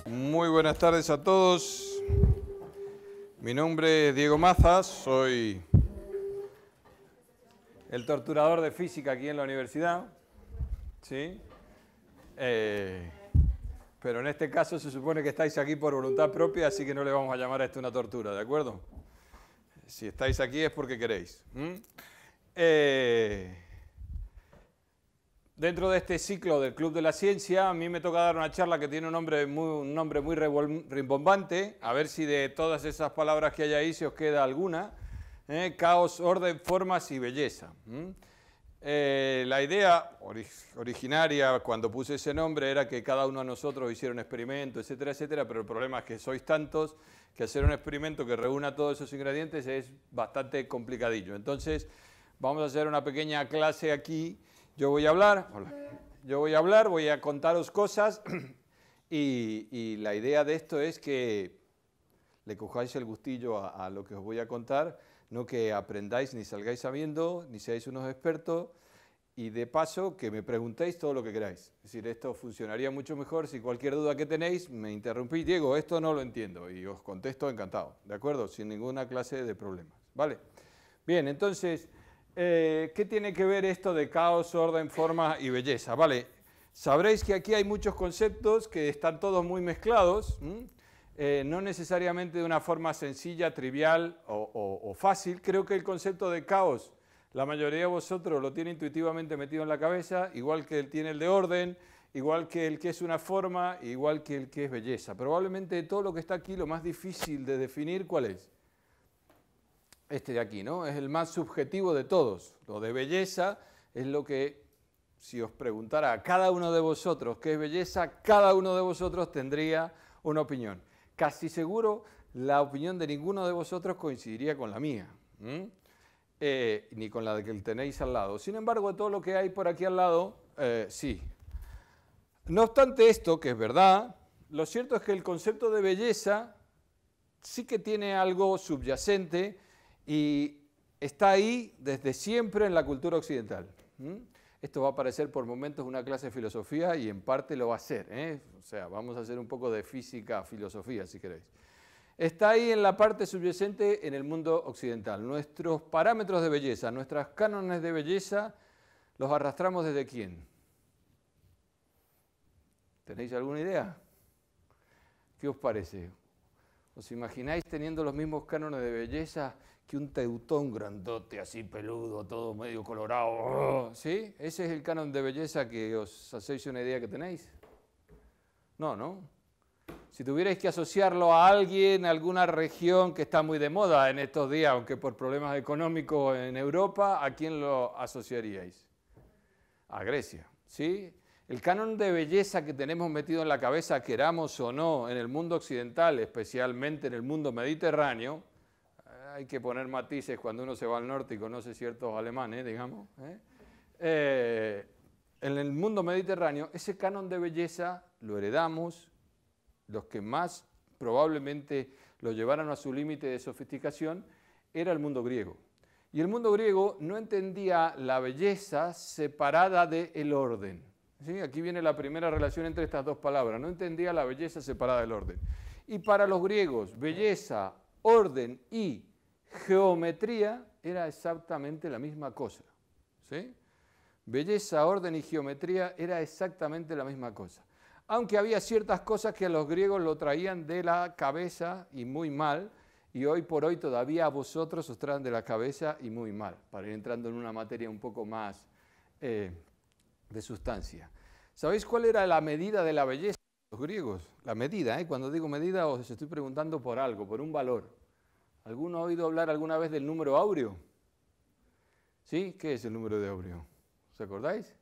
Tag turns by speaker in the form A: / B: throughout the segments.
A: Muy buenas tardes a todos. Mi nombre es Diego Mazas, soy el torturador de física aquí en la universidad, ¿sí? Pero en este caso se supone que estáis aquí por voluntad propia, así que no le vamos a llamar a esto una tortura, ¿de acuerdo? Si estáis aquí es porque queréis. Dentro de este ciclo del Club de la Ciencia, a mí me toca dar una charla que tiene un nombre muy rimbombante, a ver si de todas esas palabras que hay ahí se os queda alguna. Caos, orden, formas y belleza. La idea originaria cuando puse ese nombre era que cada uno de nosotros hiciera un experimento, etcétera, etcétera, pero el problema es que sois tantos que hacer un experimento que reúna todos esos ingredientes es bastante complicadillo. Entonces, vamos a hacer una pequeña clase aquí. Yo voy a hablar, voy a contaros cosas y la idea de esto es que le cojáis el gustillo a lo que os voy a contar, no que aprendáis ni salgáis sabiendo, ni seáis unos expertos y de paso que me preguntéis todo lo que queráis. Es decir, esto funcionaría mucho mejor si cualquier duda que tenéis me interrumpís. Diego, esto no lo entiendo y os contesto encantado, ¿de acuerdo? Sin ninguna clase de problemas, ¿vale? Bien, entonces... ¿qué tiene que ver esto de caos, orden, forma y belleza? Vale, sabréis que aquí hay muchos conceptos que están todos muy mezclados, no necesariamente de una forma sencilla, trivial o fácil. Creo que el concepto de caos, la mayoría de vosotros lo tiene intuitivamente metido en la cabeza, igual que él tiene el de orden, igual que el que es una forma, igual que el que es belleza. Probablemente de todo lo que está aquí, lo más difícil de definir, ¿cuál es? Este de aquí, ¿no? Es el más subjetivo de todos. Lo de belleza es lo que, si os preguntara a cada uno de vosotros qué es belleza, cada uno de vosotros tendría una opinión. Casi seguro la opinión de ninguno de vosotros coincidiría con la mía, ni con la de que tenéis al lado. Sin embargo, todo lo que hay por aquí al lado, sí. No obstante esto, que es verdad, lo cierto es que el concepto de belleza sí que tiene algo subyacente y está ahí desde siempre en la cultura occidental. Esto va a parecer por momentos una clase de filosofía y en parte lo va a ser. O sea, vamos a hacer un poco de física, filosofía, si queréis. Está ahí en la parte subyacente en el mundo occidental. Nuestros parámetros de belleza, nuestros cánones de belleza, ¿los arrastramos desde quién? ¿Tenéis alguna idea? ¿Qué os parece? ¿Os imagináis teniendo los mismos cánones de belleza que un teutón grandote, así peludo, todo medio colorado? ¿Sí? ¿Ese es el canon de belleza que os hacéis una idea que tenéis? No, ¿no? Si tuvierais que asociarlo a alguien, a alguna región que está muy de moda en estos días, aunque por problemas económicos en Europa, ¿a quién lo asociaríais? A Grecia, ¿sí? El canon de belleza que tenemos metido en la cabeza, queramos o no, en el mundo occidental, especialmente en el mundo mediterráneo, hay que poner matices cuando uno se va al norte y conoce ciertos alemanes, digamos. En el mundo mediterráneo, ese canon de belleza lo heredamos, los que más probablemente lo llevaron a su límite de sofisticación, era el mundo griego. Y el mundo griego no entendía la belleza separada del orden. ¿Sí? Aquí viene la primera relación entre estas dos palabras. No entendía la belleza separada del orden. Y para los griegos, belleza, orden y geometría era exactamente la misma cosa. ¿Sí? Belleza, orden y geometría era exactamente la misma cosa. Aunque había ciertas cosas que a los griegos lo traían de la cabeza y muy mal, y hoy por hoy todavía a vosotros os traen de la cabeza y muy mal, para ir entrando en una materia un poco más de sustancia. ¿Sabéis cuál era la medida de la belleza de los griegos? La medida, cuando digo medida os estoy preguntando por algo, por un valor. ¿Alguno ha oído hablar alguna vez del número áureo? ¿Sí? ¿Qué es el número de áureo? ¿Os acordáis?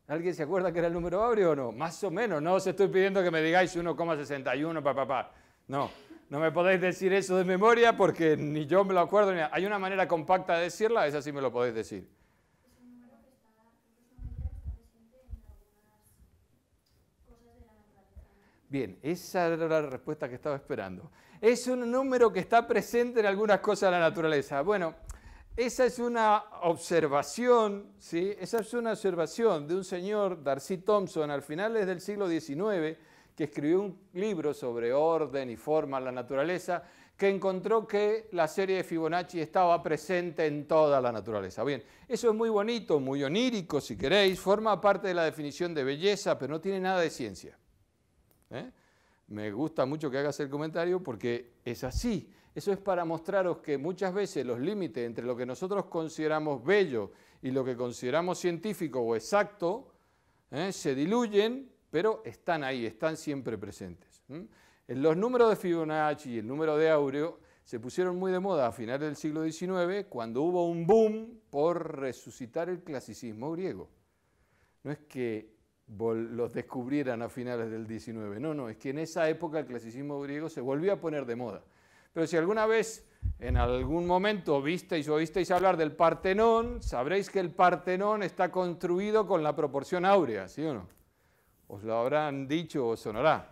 A: ¿Alguien se acuerda que era el número áureo o no? Más o menos, no os estoy pidiendo que me digáis 1,61, No, no me podéis decir eso de memoria porque ni yo me lo acuerdo. Hay una manera compacta de decirla, esa sí me lo podéis decir. Bien, esa era la respuesta que estaba esperando. Es un número que está presente en algunas cosas de la naturaleza. Bueno, esa es una observación, ¿sí? Esa es una observación de un señor, D'Arcy Thompson, al finales del siglo XIX, que escribió un libro sobre orden y forma en la naturaleza, que encontró que la serie de Fibonacci estaba presente en toda la naturaleza. Bien, eso es muy bonito, muy onírico, si queréis, forma parte de la definición de belleza, pero no tiene nada de ciencia. Me gusta mucho que hagas el comentario porque es así. Eso es para mostraros que muchas veces los límites entre lo que nosotros consideramos bello y lo que consideramos científico o exacto se diluyen, pero están ahí, están siempre presentes. Los números de Fibonacci y el número de Áureo se pusieron muy de moda a finales del siglo XIX cuando hubo un boom por resucitar el clasicismo griego. No es que los descubrieran a finales del XIX, no, es que en esa época el clasicismo griego se volvió a poner de moda. Pero si alguna vez, en algún momento, visteis o oísteis hablar del Partenón, sabréis que el Partenón está construido con la proporción áurea, ¿sí o no? Os lo habrán dicho o sonará.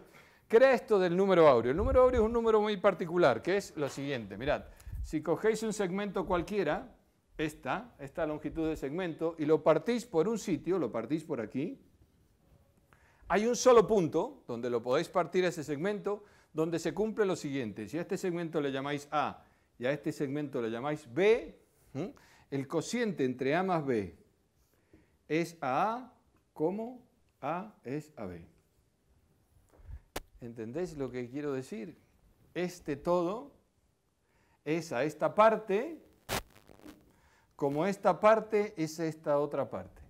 A: ¿Qué era esto del número áureo? El número áureo es un número muy particular, que es lo siguiente. Mirad, si cogéis un segmento cualquiera, esta longitud de segmento, y lo partís por un sitio, lo partís por aquí, hay un solo punto donde lo podéis partir ese segmento, donde se cumple lo siguiente. Si a este segmento le llamáis A y a este segmento le llamáis B, el cociente entre A más B es a A como A es a B. ¿Entendéis lo que quiero decir? Este todo es a esta parte, como esta parte es a esta otra parte.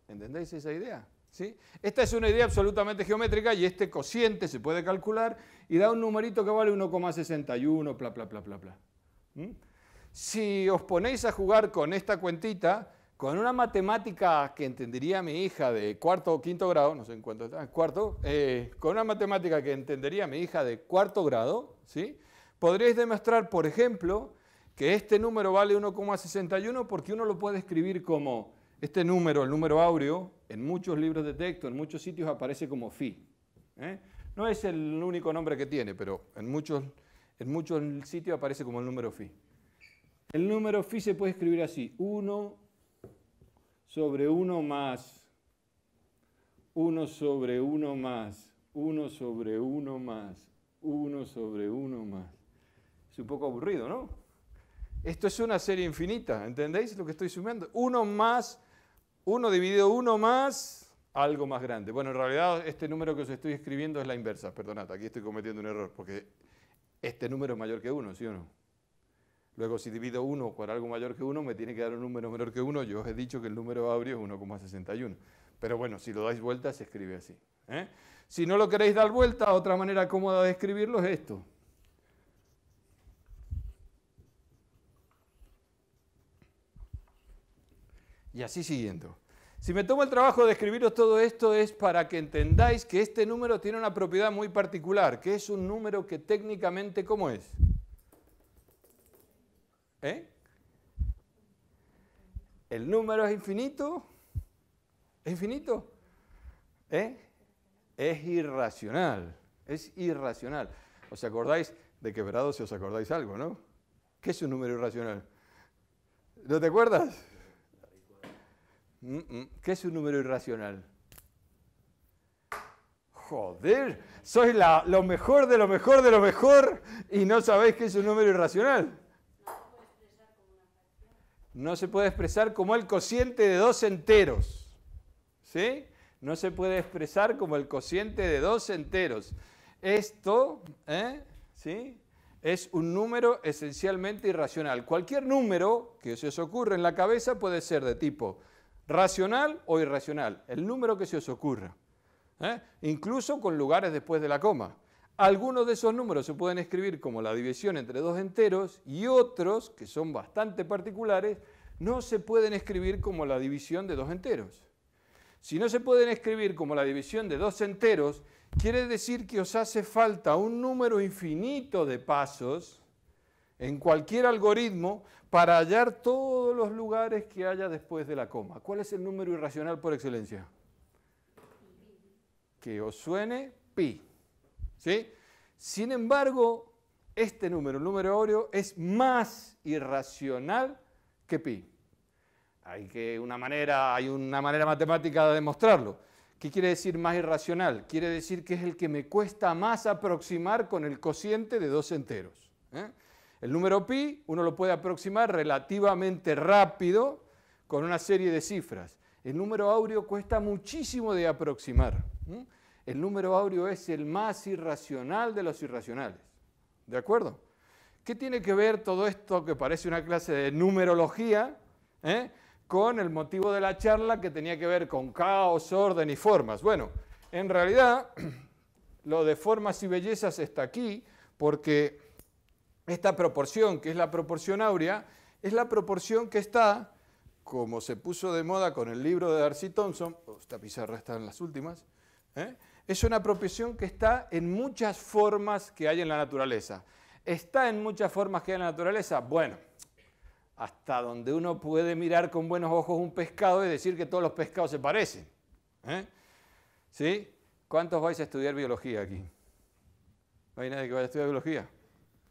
A: ¿Entendéis esa idea? ¿Sí? Esta es una idea absolutamente geométrica y este cociente se puede calcular y da un numerito que vale 1,61, bla, bla, bla, bla, bla. Si os ponéis a jugar con esta cuentita, con una matemática que entendería mi hija de cuarto o quinto grado, no sé en cuánto está, cuarto, con una matemática que entendería mi hija de cuarto grado, ¿sí? Podríais demostrar, por ejemplo, que este número vale 1,61 porque uno lo puede escribir como este número, el número áureo, en muchos libros de texto, en muchos sitios aparece como phi. No es el único nombre que tiene, pero en muchos sitios aparece como el número phi. El número phi se puede escribir así, 1 sobre 1 más, 1 sobre 1 más, 1 sobre 1 más, 1 sobre 1 más. Es un poco aburrido, ¿no? Esto es una serie infinita, ¿entendéis lo que estoy sumando? 1 más, 1 dividido 1 más, algo más grande. Bueno, en realidad este número que os estoy escribiendo es la inversa, perdonad, aquí estoy cometiendo un error, porque este número es mayor que 1, ¿sí o no? Luego, si divido 1 por algo mayor que 1, me tiene que dar un número menor que 1. Yo os he dicho que el número áureo es 1,61. Pero bueno, si lo dais vuelta, se escribe así. Si no lo queréis dar vuelta, otra manera cómoda de escribirlo es esto. Y así siguiendo. Si me tomo el trabajo de escribiros todo esto es para que entendáis que este número tiene una propiedad muy particular, que es un número que técnicamente, ¿cómo es? ¿El número es infinito? ¿Es infinito? Es irracional. Es irracional. ¿Os acordáis de quebrado si os acordáis algo, no? ¿Qué es un número irracional? ¿No te acuerdas? ¿Qué es un número irracional? Joder, sois lo mejor de lo mejor de lo mejor y no sabéis qué es un número irracional. No se puede expresar como el cociente de dos enteros. ¿Sí? No se puede expresar como el cociente de dos enteros. Esto, ¿sí? Es un número esencialmente irracional. Cualquier número que se os ocurra en la cabeza puede ser de tipo racional o irracional. El número que se os ocurra. Incluso con lugares después de la coma. Algunos de esos números se pueden escribir como la división entre dos enteros y otros, que son bastante particulares, no se pueden escribir como la división de dos enteros. Si no se pueden escribir como la división de dos enteros, quiere decir que os hace falta un número infinito de pasos en cualquier algoritmo para hallar todos los lugares que haya después de la coma. ¿Cuál es el número irracional por excelencia? Que os suene pi. ¿sí? Sin embargo, este número, el número áureo, es más irracional que pi. Hay una manera matemática de demostrarlo. ¿Qué quiere decir más irracional? Quiere decir que es el que me cuesta más aproximar con el cociente de dos enteros. El número pi uno lo puede aproximar relativamente rápido con una serie de cifras. El número áureo cuesta muchísimo de aproximar. El número áureo es el más irracional de los irracionales. ¿De acuerdo? ¿Qué tiene que ver todo esto que parece una clase de numerología con el motivo de la charla que tenía que ver con caos, orden y formas? Bueno, en realidad lo de formas y bellezas está aquí porque esta proporción, que es la proporción áurea, es la proporción que está, como se puso de moda con el libro de Darcy Thompson, esta pizarra está en las últimas, es una proporción que está en muchas formas que hay en la naturaleza. ¿Está en muchas formas que hay en la naturaleza? Bueno, hasta donde uno puede mirar con buenos ojos un pescado y decir que todos los pescados se parecen. ¿Sí? ¿Cuántos vais a estudiar biología aquí? ¿No hay nadie que vaya a estudiar biología?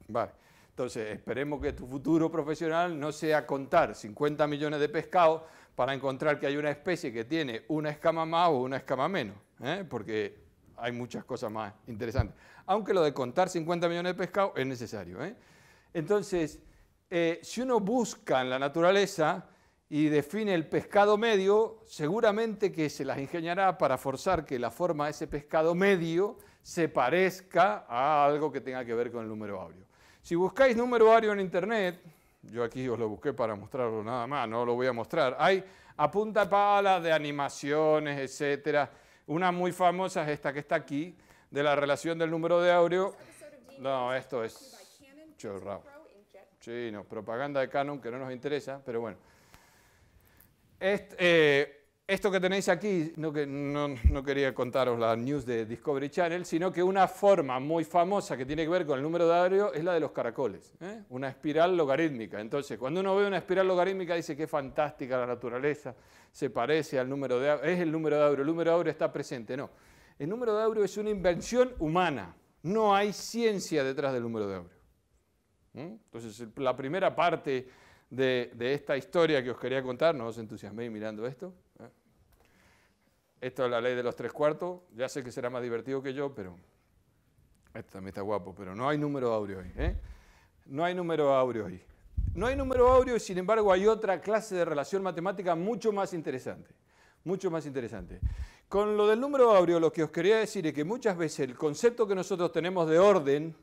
A: Vale. Entonces, esperemos que tu futuro profesional no sea contar 50 millones de pescados para encontrar que hay una especie que tiene una escama más o una escama menos, porque hay muchas cosas más interesantes. Aunque lo de contar 50 millones de pescados es necesario. Entonces, si uno busca en la naturaleza y define el pescado medio, seguramente que se las ingeniará para forzar que la forma de ese pescado medio se parezca a algo que tenga que ver con el número áureo. Si buscáis número áureo en internet, yo aquí os lo busqué para mostrarlo nada más, no lo voy a mostrar, hay a punta de pala de animaciones, etcétera. Una muy famosa es esta que está aquí, de la relación del número de áureo. No, esto es chorrado. Sí, no, propaganda de Canon que no nos interesa, pero bueno. Esto que tenéis aquí, no quería contaros la news de Discovery Channel, sino que una forma muy famosa que tiene que ver con el número de áureo es la de los caracoles, una espiral logarítmica. Entonces, cuando uno ve una espiral logarítmica dice que es fantástica la naturaleza, se parece al número de áureo, es el número de áureo, el número de áureo está presente. No, el número de áureo es una invención humana, no hay ciencia detrás del número de áureo. Entonces, la primera parte de esta historia que os quería contar, no os entusiasméis mirando esto. Esto es la ley de los 3/4, ya sé que será más divertido que yo, pero esto también está guapo, pero no hay número áureo ahí. No hay número áureo ahí. No hay número áureo y sin embargo hay otra clase de relación matemática mucho más interesante. Mucho más interesante. Con lo del número áureo lo que os quería decir es que muchas veces el concepto que nosotros tenemos de orden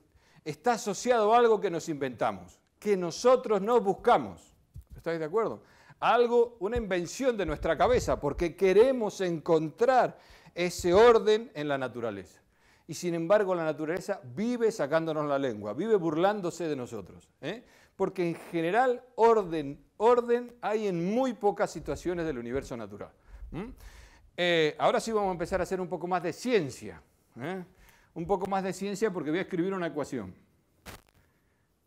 A: está asociado a algo que nos inventamos, que nosotros no buscamos. ¿Estáis de acuerdo? Algo, una invención de nuestra cabeza, porque queremos encontrar ese orden en la naturaleza. Y sin embargo la naturaleza vive sacándonos la lengua, vive burlándose de nosotros. Porque en general orden hay en muy pocas situaciones del universo natural. Ahora sí vamos a empezar a hacer un poco más de ciencia. Un poco más de ciencia porque voy a escribir una ecuación.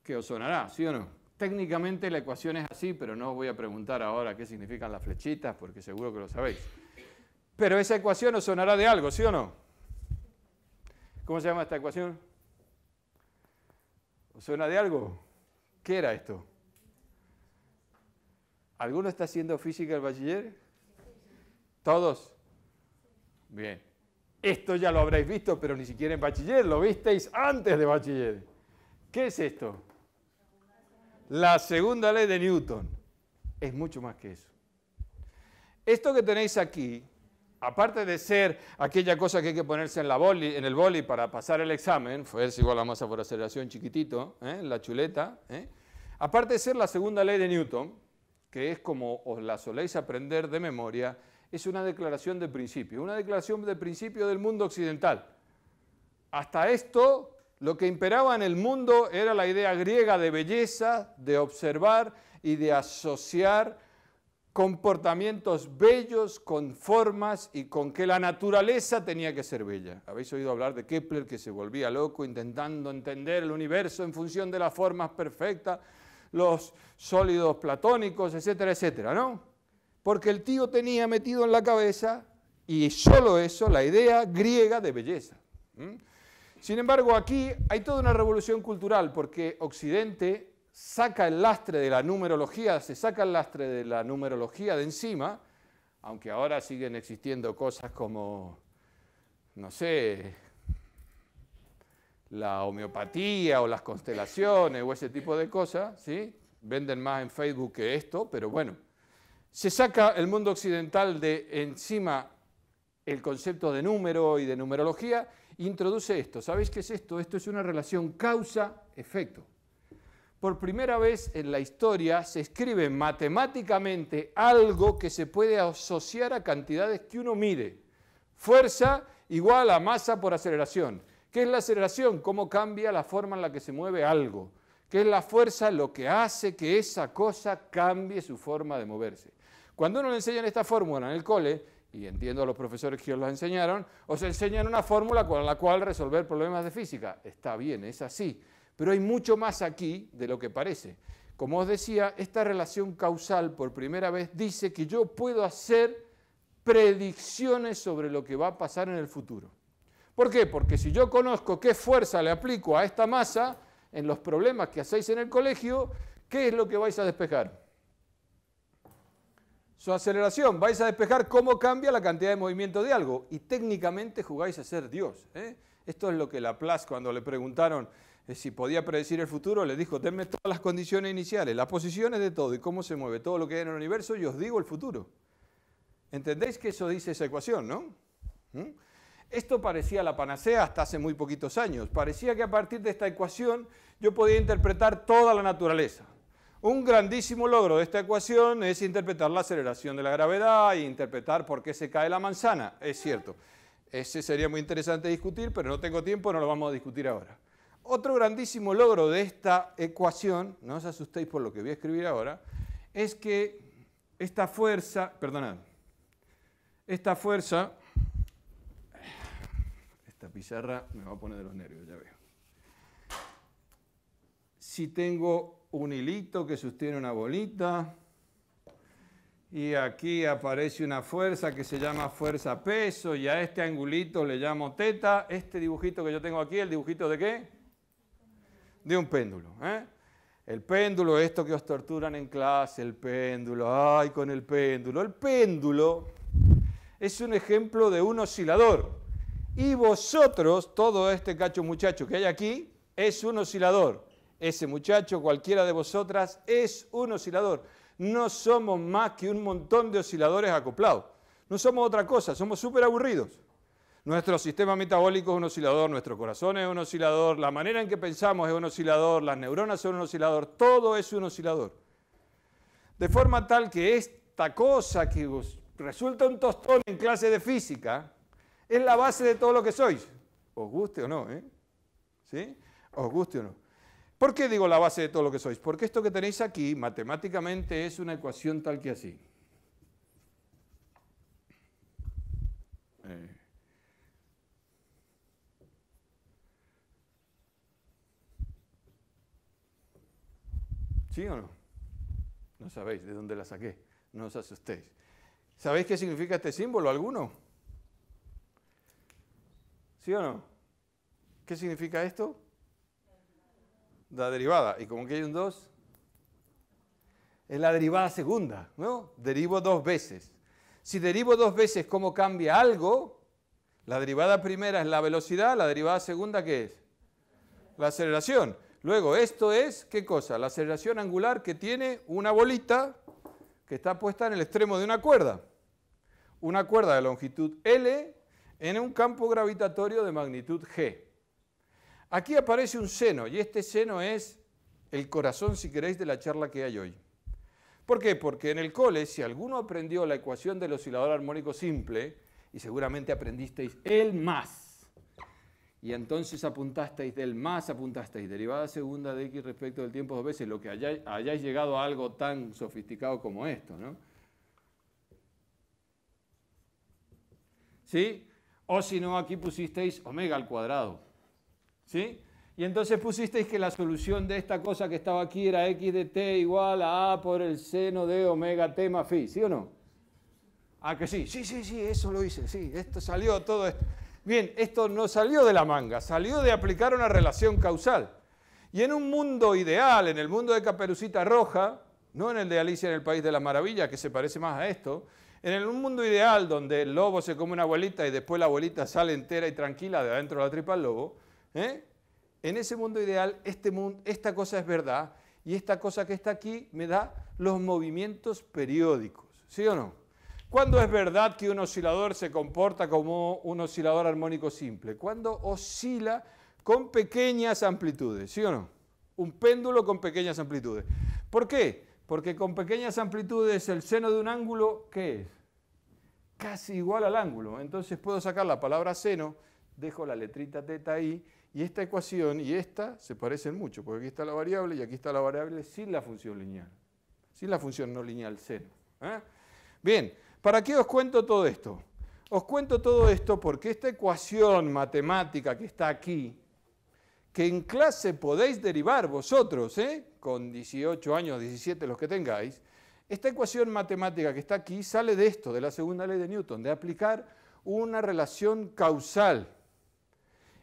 A: ¿Qué os sonará? ¿Sí o no? Técnicamente la ecuación es así, pero no os voy a preguntar ahora qué significan las flechitas, porque seguro que lo sabéis. Pero esa ecuación os sonará de algo, ¿sí o no? ¿Cómo se llama esta ecuación? ¿Os suena de algo? ¿Qué era esto? ¿Alguno está haciendo física del bachiller? ¿Todos? Bien. Esto ya lo habréis visto, pero ni siquiera en bachiller, lo visteis antes de bachiller. ¿Qué es esto? La segunda ley de Newton. Es mucho más que eso. Esto que tenéis aquí, aparte de ser aquella cosa que hay que ponerse en el boli para pasar el examen, fuerza igual a masa por aceleración chiquitito, la chuleta, aparte de ser la segunda ley de Newton, que es como os la soléis aprender de memoria, es una declaración de principio del mundo occidental. Hasta esto, lo que imperaba en el mundo era la idea griega de belleza, de observar y de asociar comportamientos bellos con formas y con que la naturaleza tenía que ser bella. Habéis oído hablar de Kepler que se volvía loco intentando entender el universo en función de las formas perfectas, los sólidos platónicos, etcétera, etcétera, ¿no? Porque el tío tenía metido en la cabeza, y solo eso, la idea griega de belleza. Sin embargo, aquí hay toda una revolución cultural porque Occidente saca el lastre de la numerología, se saca el lastre de la numerología de encima, aunque ahora siguen existiendo cosas como, no sé, la homeopatía o las constelaciones o ese tipo de cosas, ¿sí? Venden más en Facebook que esto, pero bueno. Se saca el mundo occidental de encima el concepto de número y de numerología, e introduce esto. ¿Sabéis qué es esto? Esto es una relación causa-efecto. Por primera vez en la historia se escribe matemáticamente algo que se puede asociar a cantidades que uno mide. Fuerza igual a masa por aceleración. ¿Qué es la aceleración? ¿Cómo cambia la forma en la que se mueve algo? ¿Qué es la fuerza? Lo que hace que esa cosa cambie su forma de moverse. Cuando uno le enseñan esta fórmula en el cole, y entiendo a los profesores que os la enseñaron, os enseñan una fórmula con la cual resolver problemas de física. Está bien, es así, pero hay mucho más aquí de lo que parece. Como os decía, esta relación causal por primera vez dice que yo puedo hacer predicciones sobre lo que va a pasar en el futuro. ¿Por qué? Porque si yo conozco qué fuerza le aplico a esta masa, en los problemas que hacéis en el colegio, ¿qué es lo que vais a despejar? Su aceleración, vais a despejar cómo cambia la cantidad de movimiento de algo y técnicamente jugáis a ser Dios. Esto es lo que Laplace, cuando le preguntaron si podía predecir el futuro, le dijo, denme todas las condiciones iniciales, las posiciones de todo y cómo se mueve todo lo que hay en el universo y os digo el futuro. ¿Entendéis que eso dice esa ecuación, no? Esto parecía la panacea hasta hace muy poquitos años. Parecía que a partir de esta ecuación yo podía interpretar toda la naturaleza. Un grandísimo logro de esta ecuación es interpretar la aceleración de la gravedad e interpretar por qué se cae la manzana. Es cierto, ese sería muy interesante discutir, pero no tengo tiempo, no lo vamos a discutir ahora. Otro grandísimo logro de esta ecuación, no os asustéis por lo que voy a escribir ahora, es que esta fuerza, esta pizarra me va a poner de los nervios, ya veo. Si tengo un hilito que sostiene una bolita y aquí aparece una fuerza que se llama fuerza peso y a este angulito le llamo teta. Este dibujito que yo tengo aquí, ¿el dibujito de qué? De un péndulo. El péndulo, esto que os torturan en clase, el péndulo, ¡ay, con el péndulo! El péndulo es un ejemplo de un oscilador. Y vosotros, todo este cacho muchacho que hay aquí, es un oscilador. Ese muchacho, cualquiera de vosotras, es un oscilador. No somos más que un montón de osciladores acoplados. No somos otra cosa, somos súper aburridos. Nuestro sistema metabólico es un oscilador, nuestro corazón es un oscilador, la manera en que pensamos es un oscilador, las neuronas son un oscilador, todo es un oscilador. De forma tal que esta cosa que os resulta un tostón en clase de física es la base de todo lo que sois. Os guste o no, ¿sí? Os guste o no. ¿Por qué digo la base de todo lo que sois? Porque esto que tenéis aquí, matemáticamente, es una ecuación tal que así. ¿Sí o no? No sabéis de dónde la saqué. No os asustéis. ¿Sabéis qué significa este símbolo alguno? ¿Sí o no? ¿Qué significa esto? La derivada. ¿Y como que hay un 2? Es la derivada segunda, ¿no? Derivo dos veces. Si derivo dos veces cómo cambia algo, la derivada primera es la velocidad, la derivada segunda, ¿qué es? La aceleración. Luego, esto es, ¿qué cosa? La aceleración angular que tiene una bolita que está puesta en el extremo de una cuerda. Una cuerda de longitud L en un campo gravitatorio de magnitud G. Aquí aparece un seno, y este seno es el corazón, si queréis, de la charla que hay hoy. ¿Por qué? Porque en el cole, si alguno aprendió la ecuación del oscilador armónico simple, y seguramente aprendisteis el más, y entonces apuntasteis del más, apuntasteis derivada segunda de x respecto del tiempo dos veces, lo que hayáis llegado a algo tan sofisticado como esto, ¿no? ¿Sí? O si no, aquí pusisteis omega al cuadrado. ¿Sí? Y entonces pusisteis que la solución de esta cosa que estaba aquí era x de t igual a a por el seno de omega t más phi, ¿sí o no? Ah, que sí, sí, eso lo hice, sí, esto salió todo esto. Bien, esto no salió de la manga, salió de aplicar una relación causal. Y en un mundo ideal, en el mundo de Caperucita Roja, no en el de Alicia en el País de las Maravillas, que se parece más a esto, en un mundo ideal donde el lobo se come una abuelita y después la abuelita sale entera y tranquila de adentro de la tripa del lobo, en ese mundo ideal esta cosa es verdad y esta cosa que está aquí me da los movimientos periódicos, ¿sí o no? ¿Cuándo es verdad que un oscilador se comporta como un oscilador armónico simple? Cuando oscila con pequeñas amplitudes, ¿sí o no? Un péndulo con pequeñas amplitudes. ¿Por qué? Porque con pequeñas amplitudes el seno de un ángulo, ¿qué es? Casi igual al ángulo. Entonces puedo sacar la palabra seno, dejo la letrita teta ahí, y esta ecuación y esta se parecen mucho, porque aquí está la variable y aquí está la variable sin la función lineal. Sin la función no lineal seno. Bien, ¿para qué os cuento todo esto? Os cuento todo esto porque esta ecuación matemática que está aquí, que en clase podéis derivar vosotros, con 18 años, 17 los que tengáis, esta ecuación matemática que está aquí sale de esto, de la segunda ley de Newton, de aplicar una relación causal.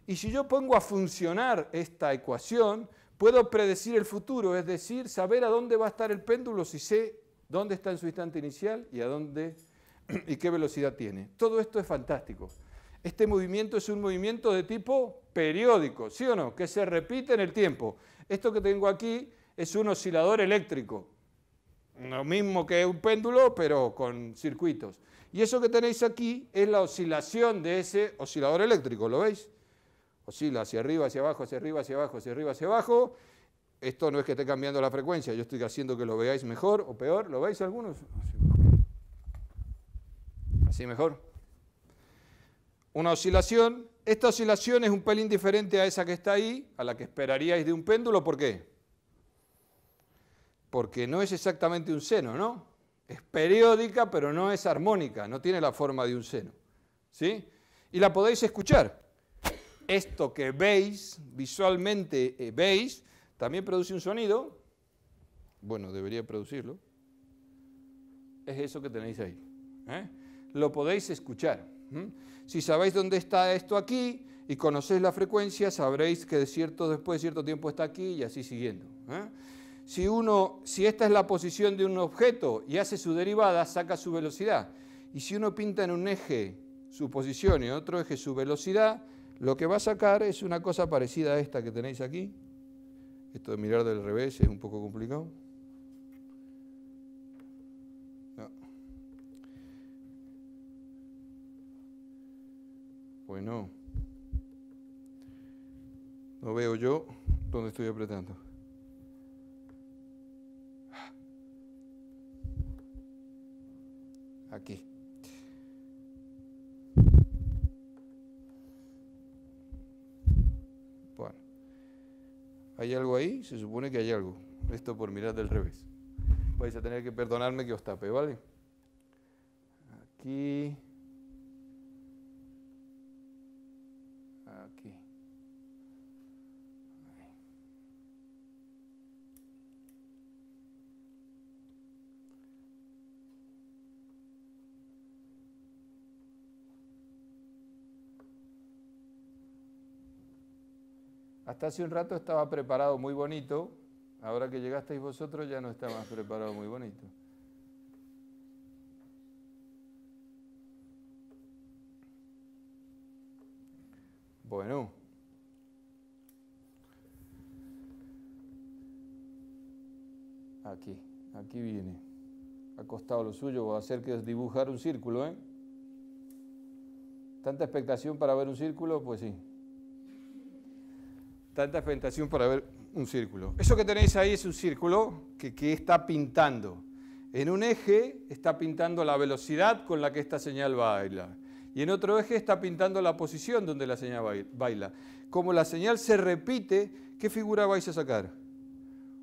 A: Y si yo pongo a funcionar esta ecuación, puedo predecir el futuro, es decir, saber a dónde va a estar el péndulo si sé dónde está en su instante inicial y qué velocidad tiene. Todo esto es fantástico. Este movimiento es un movimiento de tipo periódico, ¿sí o no? Que se repite en el tiempo. Esto que tengo aquí es un oscilador eléctrico. Lo mismo que un péndulo, pero con circuitos. Y eso que tenéis aquí es la oscilación de ese oscilador eléctrico, ¿lo veis? Oscila hacia arriba, hacia abajo, hacia arriba, hacia abajo, hacia arriba, hacia abajo. Esto no es que esté cambiando la frecuencia, yo estoy haciendo que lo veáis mejor o peor. ¿Lo veis algunos? Así mejor. Una oscilación. Esta oscilación es un pelín diferente a esa que está ahí, a la que esperaríais de un péndulo. ¿Por qué? Porque no es exactamente un seno, ¿no? Es periódica, pero no es armónica, no tiene la forma de un seno. ¿Sí? Y la podéis escuchar. Esto que veis, visualmente veis, también produce un sonido. Bueno, debería producirlo. Es eso que tenéis ahí. Lo podéis escuchar. Si sabéis dónde está esto aquí y conocéis la frecuencia, sabréis que después de cierto tiempo está aquí y así siguiendo. Si esta es la posición de un objeto y hace su derivada, saca su velocidad. Y si uno pinta en un eje su posición y en otro eje su velocidad, lo que va a sacar es una cosa parecida a esta que tenéis aquí. Esto de mirar del revés es un poco complicado. No. Pues no. No veo yo dónde estoy apretando. Aquí. Bueno. ¿Hay algo ahí? Se supone que hay algo. Esto por mirar del revés. Vais a tener que perdonarme que os tape, ¿vale? Aquí. Aquí. Hasta hace un rato estaba preparado muy bonito, ahora que llegasteis vosotros ya no está más preparado muy bonito. Bueno. Aquí viene. Ha costado lo suyo, va a hacer que es dibujar un círculo, ¿eh? ¿Tanta expectación para ver un círculo? Pues sí. Tanta expectación para ver un círculo. Eso que tenéis ahí es un círculo que está pintando. En un eje está pintando la velocidad con la que esta señal baila. Y en otro eje está pintando la posición donde la señal baila. Como la señal se repite, ¿qué figura vais a sacar?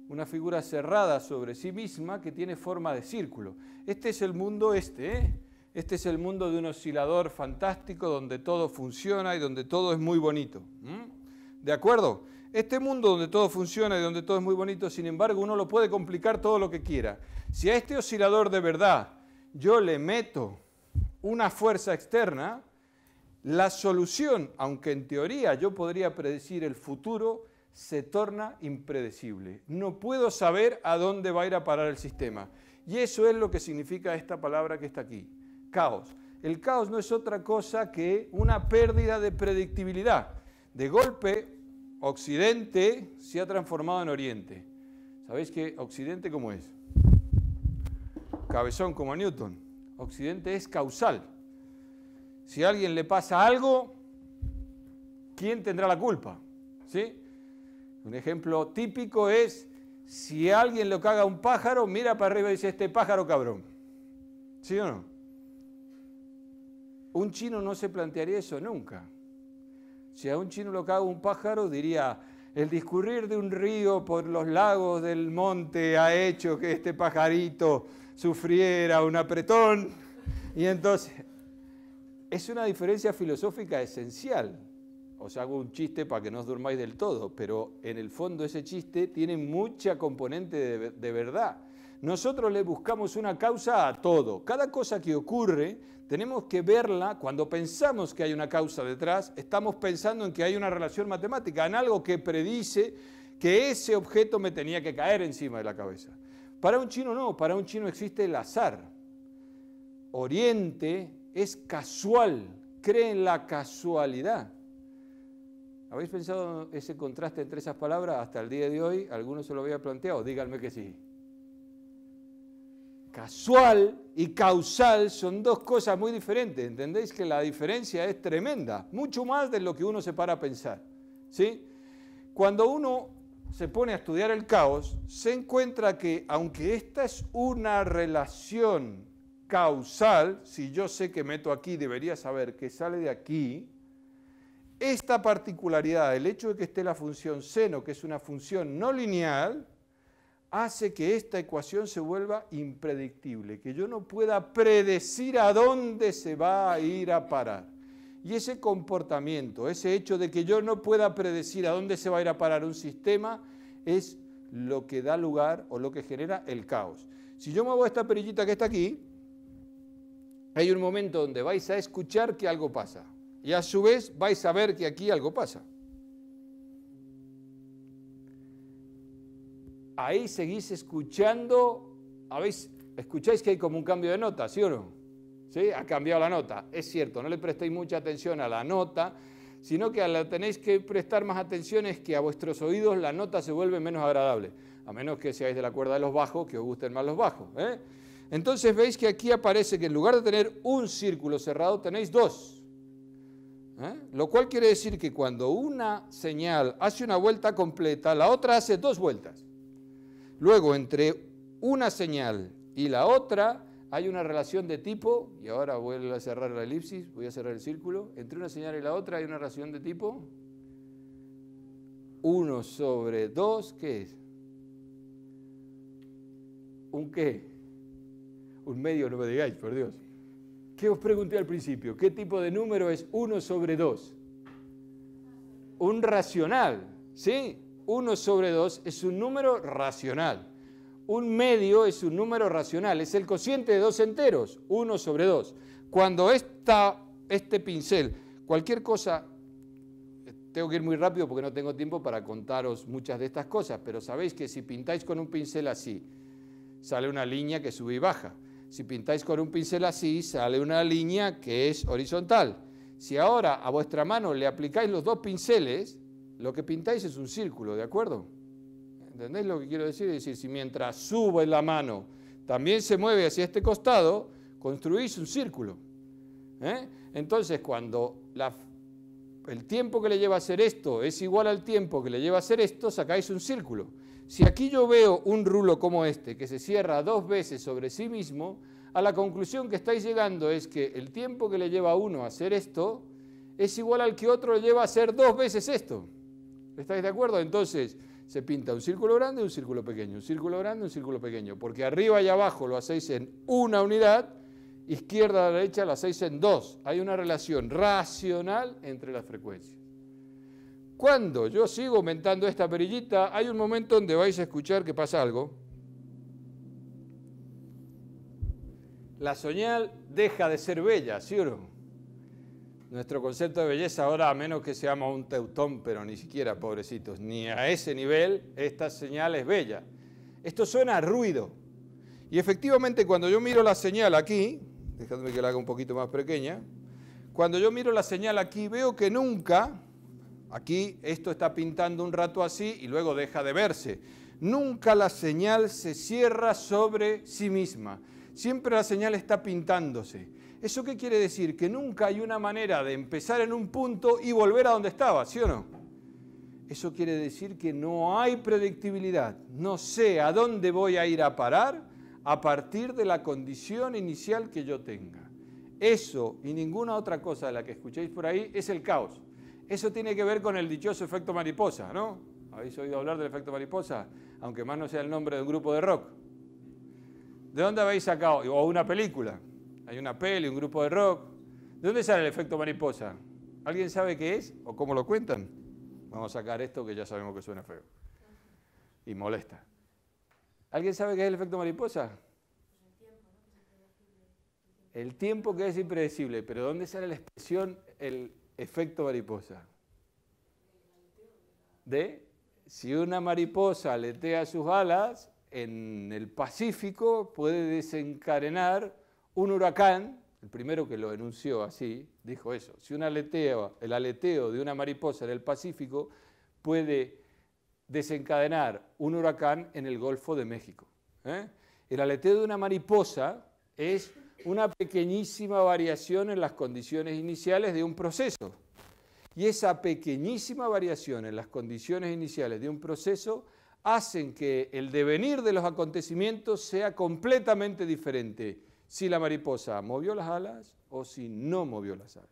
A: Una figura cerrada sobre sí misma que tiene forma de círculo. Este es el mundo Este es el mundo de un oscilador fantástico donde todo funciona y donde todo es muy bonito. ¿De acuerdo? Este mundo donde todo funciona y donde todo es muy bonito, sin embargo, uno lo puede complicar todo lo que quiera. Si a este oscilador de verdad yo le meto una fuerza externa, La solución, aunque en teoría yo podría predecir el futuro, se torna impredecible. No puedo saber a dónde va a ir a parar el sistema. Y eso es lo que significa esta palabra que está aquí, caos. El caos no es otra cosa que una pérdida de predictibilidad. De golpe, Occidente se ha transformado en Oriente. ¿Sabéis que Occidente cómo es? Cabezón como Newton. Occidente es causal. Si a alguien le pasa algo, ¿quién tendrá la culpa? ¿Sí? Un ejemplo típico es, si a alguien le caga un pájaro, mira para arriba y dice, este pájaro cabrón. ¿Sí o no? Un chino no se plantearía eso nunca. Si a un chino lo caga un pájaro, diría, el discurrir de un río por los lagos del monte ha hecho que este pajarito sufriera un apretón. Y entonces, es una diferencia filosófica esencial. Os hago un chiste para que no os durmáis del todo, pero en el fondo ese chiste tiene mucha componente de verdad. Nosotros le buscamos una causa a todo. Cada cosa que ocurre, tenemos que verla, cuando pensamos que hay una causa detrás, estamos pensando en que hay una relación matemática, en algo que predice que ese objeto me tenía que caer encima de la cabeza. Para un chino no, para un chino existe el azar. Oriente es casual, cree en la casualidad. ¿Habéis pensado ese contraste entre esas palabras hasta el día de hoy? ¿Alguno se lo había planteado? Díganme que sí. Casual y causal son dos cosas muy diferentes. ¿Entendéis que la diferencia es tremenda? Mucho más de lo que uno se para a pensar. ¿Sí? Cuando uno se pone a estudiar el caos, se encuentra que, aunque esta es una relación causal, si yo sé que meto aquí, debería saber que sale de aquí, esta particularidad, el hecho de que esté la función seno, que es una función no lineal, hace que esta ecuación se vuelva impredictible, que yo no pueda predecir a dónde se va a ir a parar. Y ese comportamiento, ese hecho de que yo no pueda predecir a dónde se va a ir a parar un sistema, es lo que da lugar o lo que genera el caos. Si yo muevo esta perillita que está aquí, hay un momento donde vais a escuchar que algo pasa. Y a su vez vais a ver que aquí algo pasa. Ahí seguís escuchando, escucháis que hay como un cambio de nota, ¿sí o no? ¿Sí? Ha cambiado la nota. Es cierto, no le prestéis mucha atención a la nota, sino que a la tenéis que prestar más atención es que a vuestros oídos la nota se vuelve menos agradable, a menos que seáis de la cuerda de los bajos, que os gusten más los bajos. Entonces veis que aquí aparece que en lugar de tener un círculo cerrado, tenéis dos. Lo cual quiere decir que cuando una señal hace una vuelta completa, la otra hace dos vueltas. Luego, entre una señal y la otra, hay una relación de tipo, y ahora voy a cerrar la elipsis, voy a cerrar el círculo, entre una señal y la otra hay una relación de tipo 1 sobre 2, ¿qué es? ¿Un qué? Un medio, no me digáis, por Dios. ¿Qué os pregunté al principio? ¿Qué tipo de número es 1 sobre 2? Un racional, ¿sí? 1 sobre 2 es un número racional. Un medio es un número racional, es el cociente de dos enteros, 1 sobre 2. Cuando este pincel, cualquier cosa, tengo que ir muy rápido porque no tengo tiempo para contaros muchas de estas cosas, pero sabéis que si pintáis con un pincel así, sale una línea que sube y baja. Si pintáis con un pincel así, sale una línea que es horizontal. Si ahora a vuestra mano le aplicáis los dos pinceles, lo que pintáis es un círculo, ¿de acuerdo? ¿Entendéis lo que quiero decir? Es decir, si mientras subo en la mano también se mueve hacia este costado, construís un círculo. Entonces, cuando el tiempo que le lleva a hacer esto es igual al tiempo que le lleva a hacer esto, sacáis un círculo. Si aquí yo veo un rulo como este, que se cierra dos veces sobre sí mismo, a la conclusión que estáis llegando es que el tiempo que le lleva a uno a hacer esto es igual al que otro le lleva a hacer dos veces esto. ¿Estáis de acuerdo? Entonces, se pinta un círculo grande y un círculo pequeño, un círculo grande y un círculo pequeño, porque arriba y abajo lo hacéis en una unidad, izquierda a la derecha lo hacéis en dos. Hay una relación racional entre las frecuencias. Cuando yo sigo aumentando esta perillita, hay un momento donde vais a escuchar que pasa algo. La señal deja de ser bella, ¿sí o no? Nuestro concepto de belleza ahora, a menos que seamos un teutón, pero ni siquiera, pobrecitos, ni a ese nivel, esta señal es bella. Esto suena a ruido. Y efectivamente, cuando yo miro la señal aquí, dejadme que la haga un poquito más pequeña, cuando yo miro la señal aquí, veo que nunca, aquí esto está pintando un rato así y luego deja de verse. Nunca la señal se cierra sobre sí misma. Siempre la señal está pintándose. ¿Eso qué quiere decir? Que nunca hay una manera de empezar en un punto y volver a donde estaba, ¿sí o no? Eso quiere decir que no hay predictibilidad. No sé a dónde voy a ir a parar a partir de la condición inicial que yo tenga. Eso y ninguna otra cosa de la que escuchéis por ahí es el caos. Eso tiene que ver con el dichoso efecto mariposa, ¿no? ¿Habéis oído hablar del efecto mariposa? Aunque más no sea el nombre de un grupo de rock. ¿De dónde habéis sacado? O una película. Hay una peli, un grupo de rock. ¿De dónde sale el efecto mariposa? ¿Alguien sabe qué es o cómo lo cuentan? Vamos a sacar esto que ya sabemos que suena feo y molesta. ¿Alguien sabe qué es el efecto mariposa? El tiempo que es impredecible. ¿Pero dónde sale la expresión el efecto mariposa? De si una mariposa aletea sus alas en el Pacífico puede desencadenar un huracán. El primero que lo enunció así dijo eso. Si el aleteo de una mariposa en el Pacífico puede desencadenar un huracán en el Golfo de México. El aleteo de una mariposa es una pequeñísima variación en las condiciones iniciales de un proceso. Y esa pequeñísima variación en las condiciones iniciales de un proceso hacen que el devenir de los acontecimientos sea completamente diferente si la mariposa movió las alas o si no movió las alas.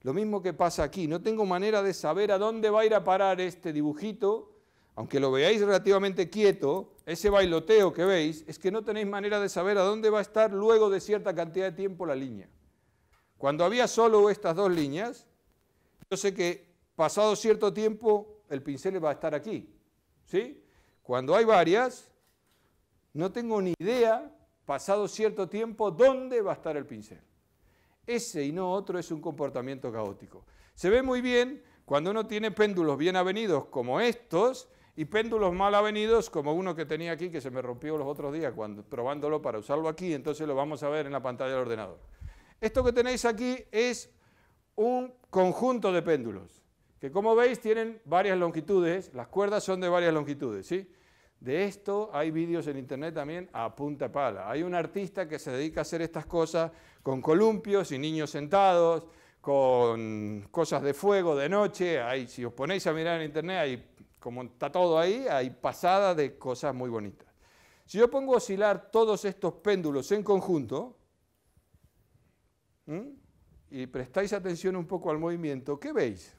A: Lo mismo que pasa aquí, no tengo manera de saber a dónde va a ir a parar este dibujito, aunque lo veáis relativamente quieto, ese bailoteo que veis, es que no tenéis manera de saber a dónde va a estar luego de cierta cantidad de tiempo la línea. Cuando había solo estas dos líneas, yo sé que pasado cierto tiempo el pincel va a estar aquí, ¿sí? Cuando hay varias, no tengo ni idea, pasado cierto tiempo, dónde va a estar el pincel. Ese y no otro es un comportamiento caótico. Se ve muy bien cuando uno tiene péndulos bien avenidos como estos y péndulos mal avenidos como uno que tenía aquí que se me rompió los otros días probándolo para usarlo aquí, entonces lo vamos a ver en la pantalla del ordenador. Esto que tenéis aquí es un conjunto de péndulos que, como veis, tienen varias longitudes, las cuerdas son de varias longitudes, ¿sí? De esto hay vídeos en internet también a punta pala. Hay un artista que se dedica a hacer estas cosas con columpios y niños sentados, con cosas de fuego de noche. Si os ponéis a mirar en internet, como está todo ahí, hay pasadas de cosas muy bonitas. Si yo pongo a oscilar todos estos péndulos en conjunto, y prestáis atención un poco al movimiento, ¿qué veis?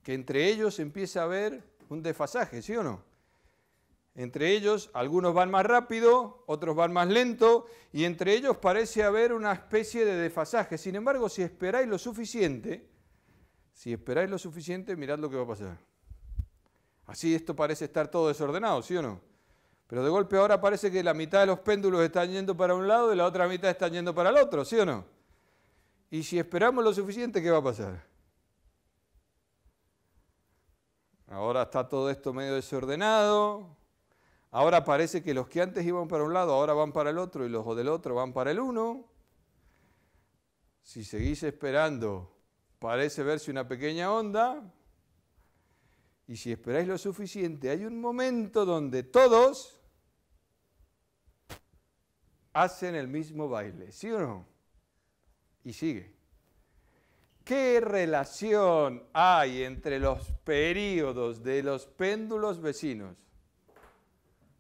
A: Que entre ellos empieza a haber un desfasaje, ¿sí o no? Entre ellos, algunos van más rápido, otros van más lento, y entre ellos parece haber una especie de desfasaje. Sin embargo, si esperáis lo suficiente, mirad lo que va a pasar. Así esto parece estar todo desordenado, ¿sí o no? Pero de golpe ahora parece que la mitad de los péndulos están yendo para un lado y la otra mitad están yendo para el otro, ¿sí o no? Y si esperamos lo suficiente, ¿qué va a pasar? Ahora está todo esto medio desordenado. Ahora parece que los que antes iban para un lado ahora van para el otro y los del otro van para el uno. Si seguís esperando, parece verse una pequeña onda. Y si esperáis lo suficiente, hay un momento donde todos hacen el mismo baile, ¿sí o no? Y sigue. ¿Qué relación hay entre los períodos de los péndulos vecinos?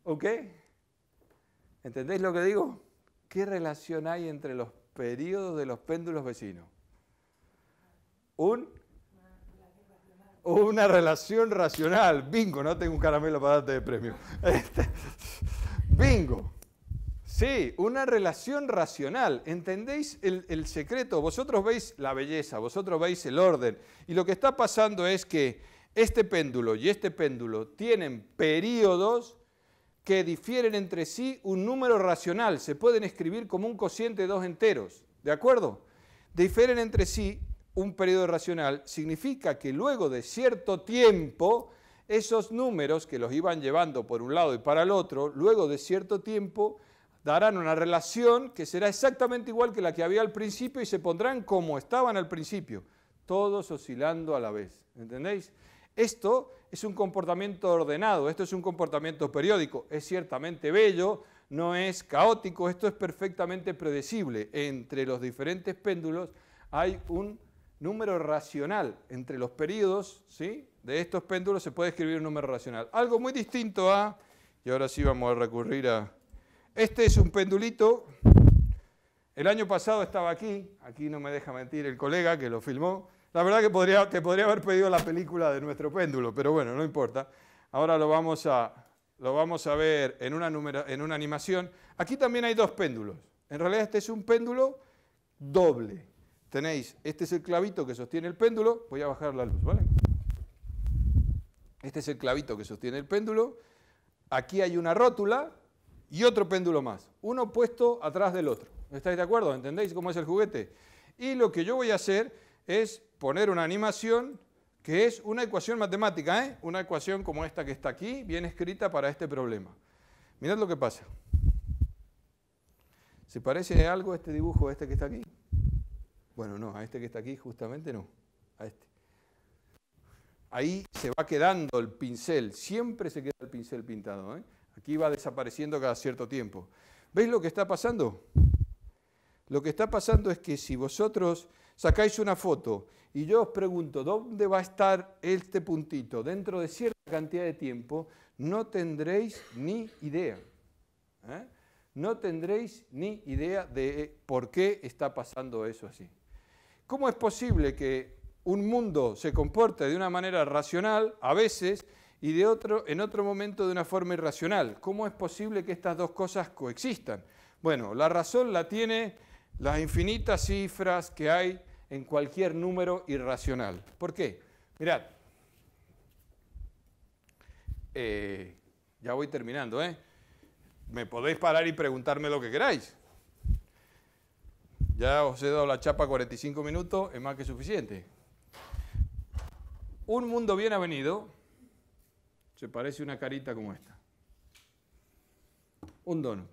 A: ¿Ok? ¿Entendéis lo que digo? ¿Qué relación hay entre los períodos de los péndulos vecinos? Una relación racional. Bingo, no tengo un caramelo para darte de premio. Bingo. Sí, una relación racional. ¿Entendéis el secreto? Vosotros veis la belleza, vosotros veis el orden. Y lo que está pasando es que este péndulo y este péndulo tienen períodos que difieren entre sí un número racional. Se pueden escribir como un cociente de dos enteros. ¿De acuerdo? Difieren entre sí un periodo racional significa que luego de cierto tiempo, esos números que los iban llevando por un lado y para el otro, luego de cierto tiempo, darán una relación que será exactamente igual que la que había al principio y se pondrán como estaban al principio, todos oscilando a la vez. ¿Entendéis? Esto es un comportamiento ordenado, esto es un comportamiento periódico, es ciertamente bello, no es caótico, esto es perfectamente predecible. Entre los diferentes péndulos hay un número racional. Entre los periodos, ¿sí?, de estos péndulos se puede escribir un número racional. Algo muy distinto a, y ahora sí vamos a recurrir a, este es un pendulito, el año pasado estaba aquí no me deja mentir el colega que lo filmó, la verdad que podría haber pedido la película de nuestro péndulo, pero bueno, no importa. Ahora lo vamos a ver en una animación. Aquí también hay dos péndulos. En realidad este es un péndulo doble. Tenéis, este es el clavito que sostiene el péndulo. Voy a bajar la luz, ¿vale? Este es el clavito que sostiene el péndulo. Aquí hay una rótula y otro péndulo más. Uno puesto atrás del otro. ¿Estáis de acuerdo? ¿Entendéis cómo es el juguete? Y lo que yo voy a hacer es poner una animación que es una ecuación matemática, ¿eh? Una ecuación como esta que está aquí, bien escrita para este problema. Mirad lo que pasa. ¿Se parece a algo este dibujo a este que está aquí? Bueno, no, a este que está aquí justamente no, a este. Ahí se va quedando el pincel, siempre se queda el pincel pintado, ¿eh? Aquí va desapareciendo cada cierto tiempo. ¿Veis lo que está pasando? Lo que está pasando es que si vosotros sacáis una foto y yo os pregunto dónde va a estar este puntito dentro de cierta cantidad de tiempo, no tendréis ni idea. ¿Eh? No tendréis ni idea de por qué está pasando eso así. ¿Cómo es posible que un mundo se comporte de una manera racional a veces y en otro momento de una forma irracional? ¿Cómo es posible que estas dos cosas coexistan? Bueno, la razón la tiene las infinitas cifras que hay en cualquier número irracional. ¿Por qué? Mirad, ya voy terminando, ¿eh? Me podéis parar y preguntarme lo que queráis. Ya os he dado la chapa 45 minutos, es más que suficiente. Un mundo bien avenido se parece a una carita como esta. Un donut.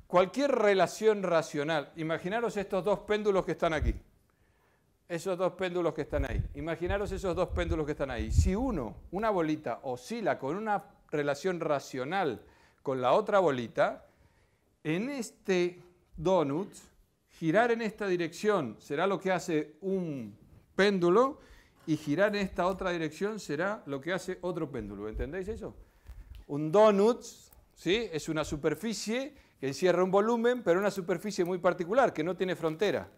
A: Cualquier relación racional, imaginaros estos dos péndulos que están aquí. Esos dos péndulos que están ahí. Imaginaros esos dos péndulos que están ahí. Si una bolita, oscila con una relación racional con la otra bolita, en este donut, girar en esta dirección será lo que hace un péndulo y girar en esta otra dirección será lo que hace otro péndulo. ¿Entendéis eso? Un donut, ¿sí?, es una superficie que encierra un volumen, pero una superficie muy particular, que no tiene frontera.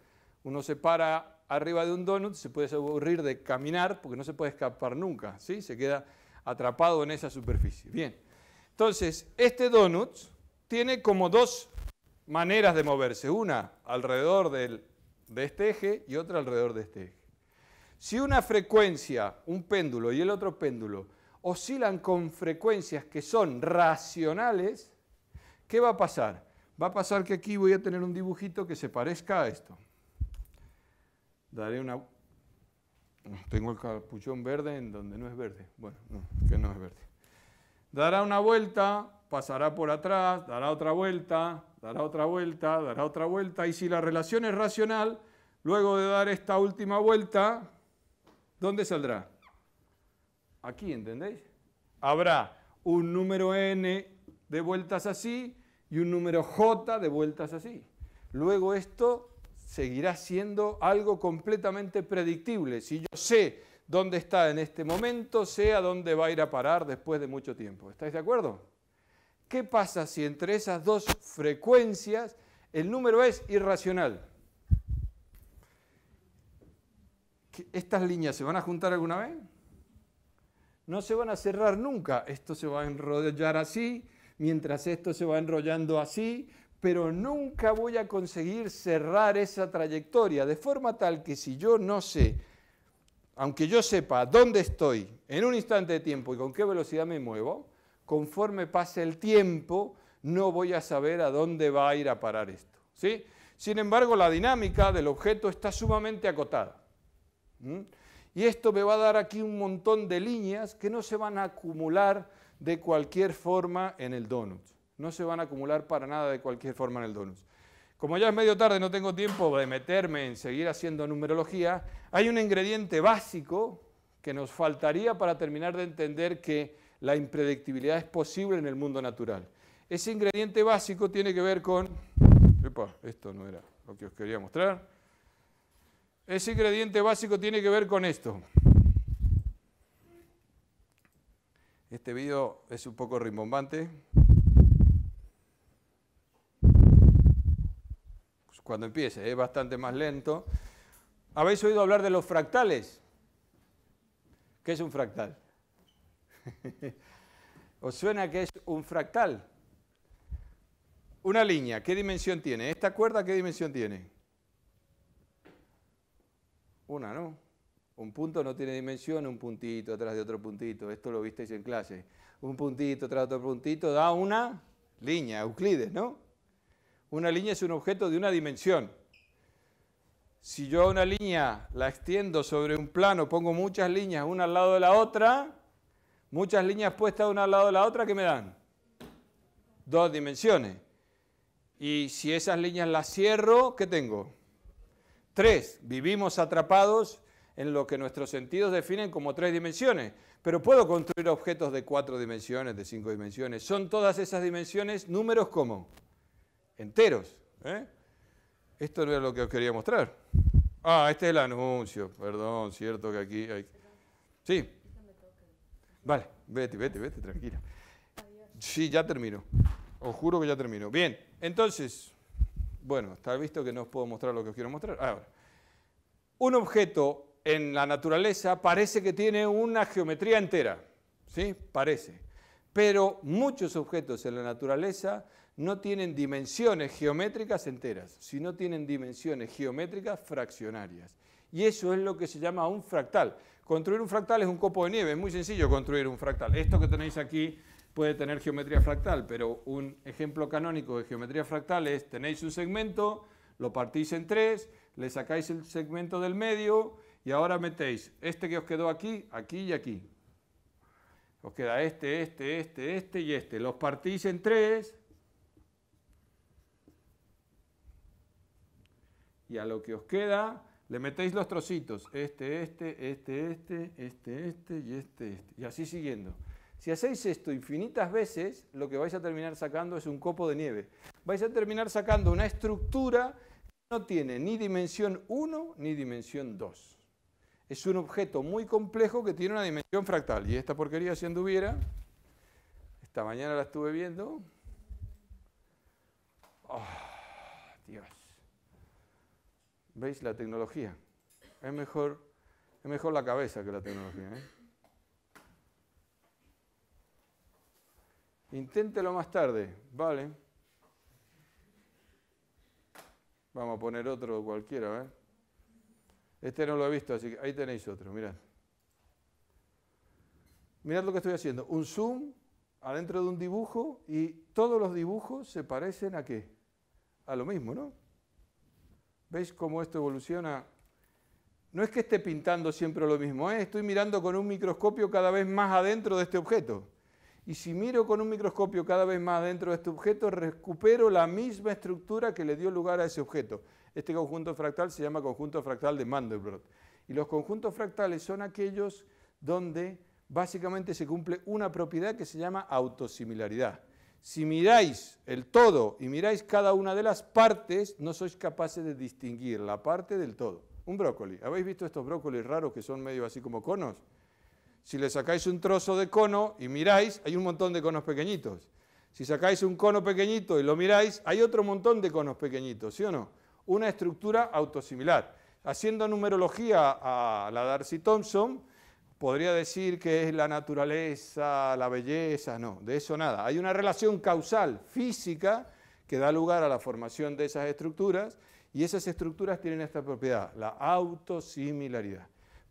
A: Uno se para arriba de un donut, se puede aburrir de caminar porque no se puede escapar nunca, ¿sí? Se queda atrapado en esa superficie. Bien, entonces este donut tiene como dos maneras de moverse, una alrededor de este eje y otra alrededor de este eje. Si una frecuencia, un péndulo y el otro péndulo, oscilan con frecuencias que son racionales, ¿qué va a pasar? Va a pasar que aquí voy a tener un dibujito que se parezca a esto. Daré una... Tengo el capuchón verde en donde no es verde. Bueno, no, que no es verde. Dará una vuelta, pasará por atrás, dará otra vuelta, dará otra vuelta, dará otra vuelta. Y si la relación es racional, luego de dar esta última vuelta, ¿dónde saldrá? Aquí, ¿entendéis? Habrá un número n de vueltas así y un número j de vueltas así. Luego esto seguirá siendo algo completamente predictible. Si yo sé dónde está en este momento, sé a dónde va a ir a parar después de mucho tiempo. ¿Estáis de acuerdo? ¿Qué pasa si entre esas dos frecuencias el número es irracional? ¿Estas líneas se van a juntar alguna vez? No se van a cerrar nunca. Esto se va a enrollar así, mientras esto se va enrollando así, pero nunca voy a conseguir cerrar esa trayectoria, de forma tal que si yo no sé, aunque yo sepa dónde estoy en un instante de tiempo y con qué velocidad me muevo, conforme pase el tiempo, no voy a saber a dónde va a ir a parar esto, ¿sí? Sin embargo, la dinámica del objeto está sumamente acotada. Y esto me va a dar aquí un montón de líneas que no se van a acumular de cualquier forma en el donut. No se van a acumular para nada de cualquier forma en el donut. Como ya es medio tarde, no tengo tiempo de meterme en seguir haciendo numerología, hay un ingrediente básico que nos faltaría para terminar de entender que la impredictibilidad es posible en el mundo natural. Ese ingrediente básico tiene que ver con... Epa, esto no era lo que os quería mostrar. Ese ingrediente básico tiene que ver con esto. Este vídeo es un poco rimbombante. Cuando empiece, es bastante más lento. ¿Habéis oído hablar de los fractales? ¿Qué es un fractal? ¿Os suena que es un fractal? Una línea, ¿qué dimensión tiene? ¿Esta cuerda qué dimensión tiene? Una, ¿no? Un punto no tiene dimensión, un puntito atrás de otro puntito. Esto lo visteis en clase. Un puntito tras otro puntito da una línea, Euclides, ¿no? Una línea es un objeto de una dimensión. Si yo una línea la extiendo sobre un plano, pongo muchas líneas una al lado de la otra, muchas líneas puestas una al lado de la otra, ¿qué me dan? Dos dimensiones. Y si esas líneas las cierro, ¿qué tengo? Tres. Vivimos atrapados en lo que nuestros sentidos definen como tres dimensiones. Pero puedo construir objetos de 4 dimensiones, de 5 dimensiones. Son todas esas dimensiones números ¿cómo? Enteros. Esto no es lo que os quería mostrar. Ah, este es el anuncio. Perdón, cierto que aquí hay... Sí. Vale, vete, tranquila. Sí, ya termino. Os juro que ya termino. Bien, entonces, bueno, está visto que no os puedo mostrar lo que os quiero mostrar. Ahora, un objeto en la naturaleza parece que tiene una geometría entera. ¿Sí? Parece. Pero muchos objetos en la naturaleza no tienen dimensiones geométricas enteras, sino tienen dimensiones geométricas fraccionarias. Y eso es lo que se llama un fractal. Construir un fractal es un copo de nieve, es muy sencillo construir un fractal. Esto que tenéis aquí puede tener geometría fractal, pero un ejemplo canónico de geometría fractal es, tenéis un segmento, lo partís en 3, le sacáis el segmento del medio y ahora metéis este que os quedó aquí, aquí y aquí. Os queda este y este. Los partís en 3 y a lo que os queda le metéis los trocitos. Este y este. Y así siguiendo. Si hacéis esto infinitas veces, lo que vais a terminar sacando es un copo de nieve. Vais a terminar sacando una estructura que no tiene ni dimensión 1 ni dimensión 2. Es un objeto muy complejo que tiene una dimensión fractal. Y esta porquería, si anduviera, esta mañana la estuve viendo. Oh, Dios. ¿Veis la tecnología? Es mejor la cabeza que la tecnología, Inténtelo más tarde, vale. Vamos a poner otro cualquiera, Este no lo he visto, así que ahí tenéis otro, mirad. Mirad lo que estoy haciendo. Un zoom adentro de un dibujo y todos los dibujos se parecen ¿a qué? A lo mismo, ¿no? ¿Veis cómo esto evoluciona? No es que esté pintando siempre lo mismo, Estoy mirando con un microscopio cada vez más adentro de este objeto. Y si miro con un microscopio cada vez más adentro de este objeto, recupero la misma estructura que le dio lugar a ese objeto. Este conjunto fractal se llama conjunto fractal de Mandelbrot. Y los conjuntos fractales son aquellos donde básicamente se cumple una propiedad que se llama autosimilaridad. Si miráis el todo y miráis cada una de las partes, no sois capaces de distinguir la parte del todo. Un brócoli. ¿Habéis visto estos brócolis raros que son medio así como conos? Si le sacáis un trozo de cono y miráis, hay un montón de conos pequeñitos. Si sacáis un cono pequeñito y lo miráis, hay otro montón de conos pequeñitos, ¿sí o no? Una estructura autosimilar. Haciendo numerología a la Darcy Thompson, podría decir que es la naturaleza, la belleza, no, de eso nada. Hay una relación causal física que da lugar a la formación de esas estructuras y esas estructuras tienen esta propiedad, la autosimilaridad.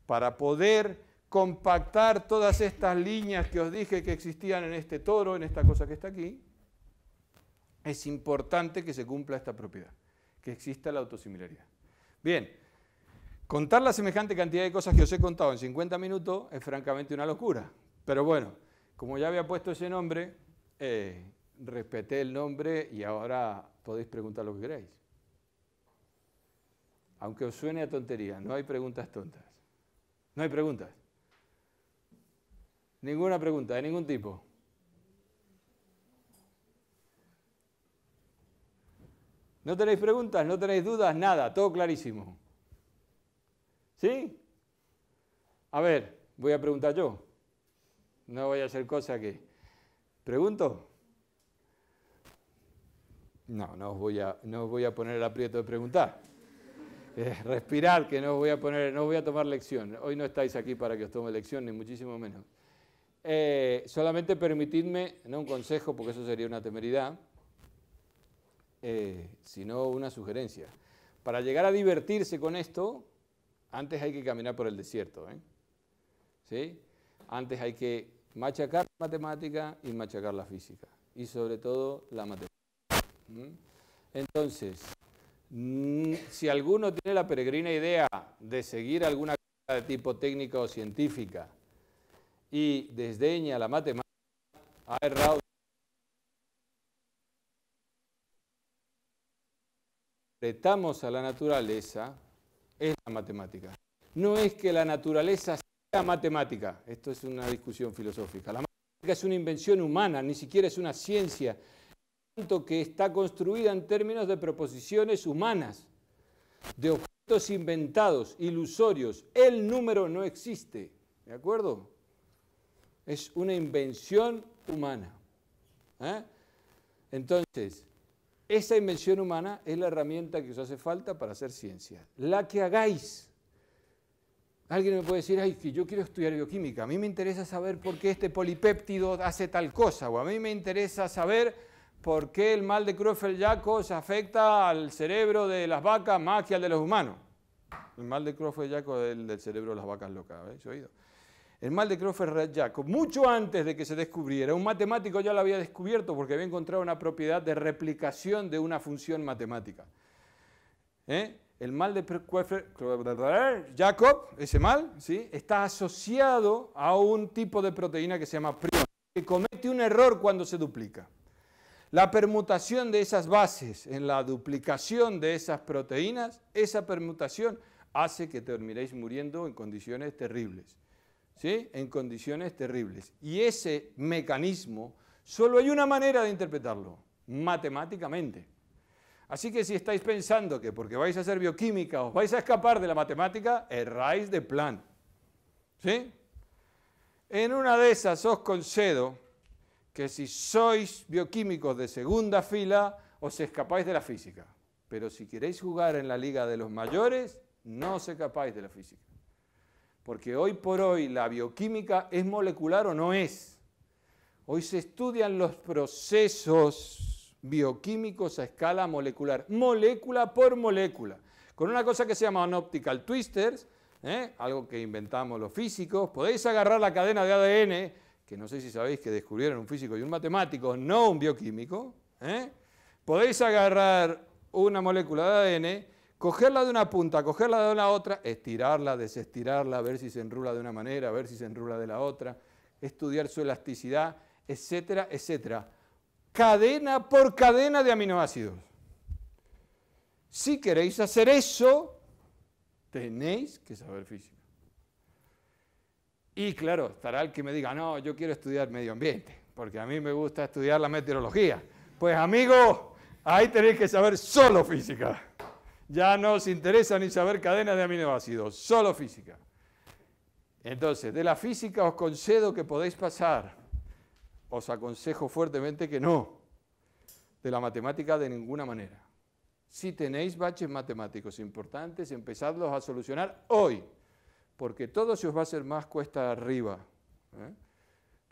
A: Para poder compactar todas estas líneas que os dije que existían en este toro, en esta cosa que está aquí, es importante que se cumpla esta propiedad, que exista la autosimilaridad. Bien, contar la semejante cantidad de cosas que os he contado en 50 minutos es francamente una locura. Pero bueno, como ya había puesto ese nombre, respeté el nombre y ahora podéis preguntar lo que queráis. Aunque os suene a tontería, no hay preguntas tontas. No hay preguntas. Ninguna pregunta, de ningún tipo. ¿No tenéis preguntas? ¿No tenéis dudas? Nada, todo clarísimo. ¿Sí? A ver, voy a preguntar yo. No voy a hacer cosa que... ¿Pregunto? No os voy a poner el aprieto de preguntar. Respirad, que no os voy a tomar lección. Hoy no estáis aquí para que os tome lección, ni muchísimo menos. Solamente permitidme, no un consejo, porque eso sería una temeridad, sino una sugerencia. Para llegar a divertirse con esto, antes hay que caminar por el desierto. ¿Sí? Antes hay que machacar la matemática y machacar la física. Y sobre todo la matemática. Entonces, si alguno tiene la peregrina idea de seguir alguna cosa de tipo técnica o científica y desdeña la matemática, ha errado. Interpretamos a la naturaleza es la matemática. No es que la naturaleza sea matemática, esto es una discusión filosófica. La matemática es una invención humana, ni siquiera es una ciencia, tanto que está construida en términos de proposiciones humanas, de objetos inventados, ilusorios. El número no existe, ¿de acuerdo? Es una invención humana. Entonces, esa invención humana es la herramienta que os hace falta para hacer ciencia. La que hagáis. Alguien me puede decir, ay, que yo quiero estudiar bioquímica. A mí me interesa saber por qué este polipéptido hace tal cosa. O a mí me interesa saber por qué el mal de Creutzfeldt-Jakob afecta al cerebro de las vacas más que al de los humanos. El mal de Creutzfeldt-Jakob es el del cerebro de las vacas locas. ¿Habéis oído? El mal de Creutzfeldt-Jakob, mucho antes de que se descubriera, un matemático ya lo había descubierto porque había encontrado una propiedad de replicación de una función matemática. El mal de Creutzfeldt-Jakob, ese mal, ¿sí?, está asociado a un tipo de proteína que se llama prion, que comete un error cuando se duplica. La permutación de esas bases en la duplicación de esas proteínas, esa permutación hace que terminéis muriendo en condiciones terribles. ¿Sí? En condiciones terribles. Y ese mecanismo, solo hay una manera de interpretarlo, matemáticamente. Así que si estáis pensando que porque vais a hacer bioquímica os vais a escapar de la matemática, erráis de plan. ¿Sí? En una de esas os concedo que si sois bioquímicos de segunda fila, os escapáis de la física. Pero si queréis jugar en la liga de los mayores, no os escapáis de la física. Porque hoy por hoy la bioquímica es molecular o no es. Hoy se estudian los procesos bioquímicos a escala molecular, molécula por molécula, con una cosa que se llama optical twisters, algo que inventamos los físicos. Podéis agarrar la cadena de ADN, que no sé si sabéis que descubrieron un físico y un matemático, no un bioquímico. Podéis agarrar una molécula de ADN, cogerla de una punta, cogerla de la otra, estirarla, desestirarla, ver si se enrula de una manera, ver si se enrula de la otra, estudiar su elasticidad, etcétera, etcétera. Cadena por cadena de aminoácidos. Si queréis hacer eso, tenéis que saber física. Y claro, estará el que me diga, no, yo quiero estudiar medio ambiente, porque a mí me gusta estudiar la meteorología. Pues amigo, ahí tenéis que saber solo física. Ya no os interesa ni saber cadenas de aminoácidos, solo física. Entonces, de la física os concedo que podéis pasar. Os aconsejo fuertemente que no. De la matemática de ninguna manera. Si tenéis baches matemáticos importantes, empezadlos a solucionar hoy, porque todo se os va a hacer más cuesta arriba.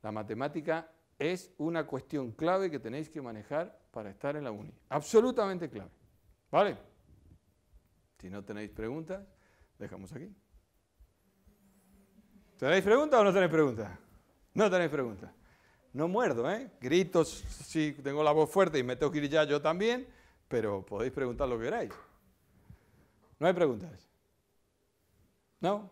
A: La matemática es una cuestión clave que tenéis que manejar para estar en la uni. Absolutamente clave. ¿Vale? Si no tenéis preguntas, dejamos aquí. ¿Tenéis preguntas o no tenéis preguntas? No tenéis preguntas. No muerdo, Gritos, sí, tengo la voz fuerte y me tengo que ir ya yo también, pero podéis preguntar lo que queráis. ¿No hay preguntas? ¿No?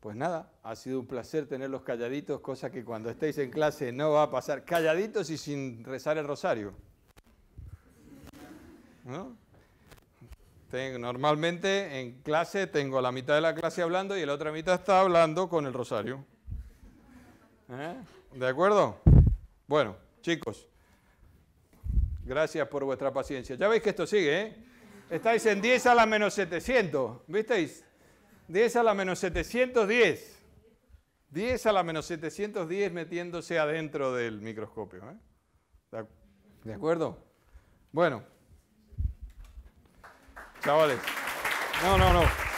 A: Pues nada, ha sido un placer tenerlos calladitos, cosa que cuando estéis en clase no va a pasar. Calladitos y sin rezar el rosario. ¿No? Normalmente en clase tengo la mitad de la clase hablando y la otra mitad está hablando con el rosario. ¿De acuerdo? Bueno, chicos, gracias por vuestra paciencia. Ya veis que esto sigue, ¿eh? Estáis en 10 a la menos 700, ¿visteis? 10 a la menos 710. 10 a la menos 710 metiéndose adentro del microscopio. ¿De acuerdo? Bueno. Chavales. No.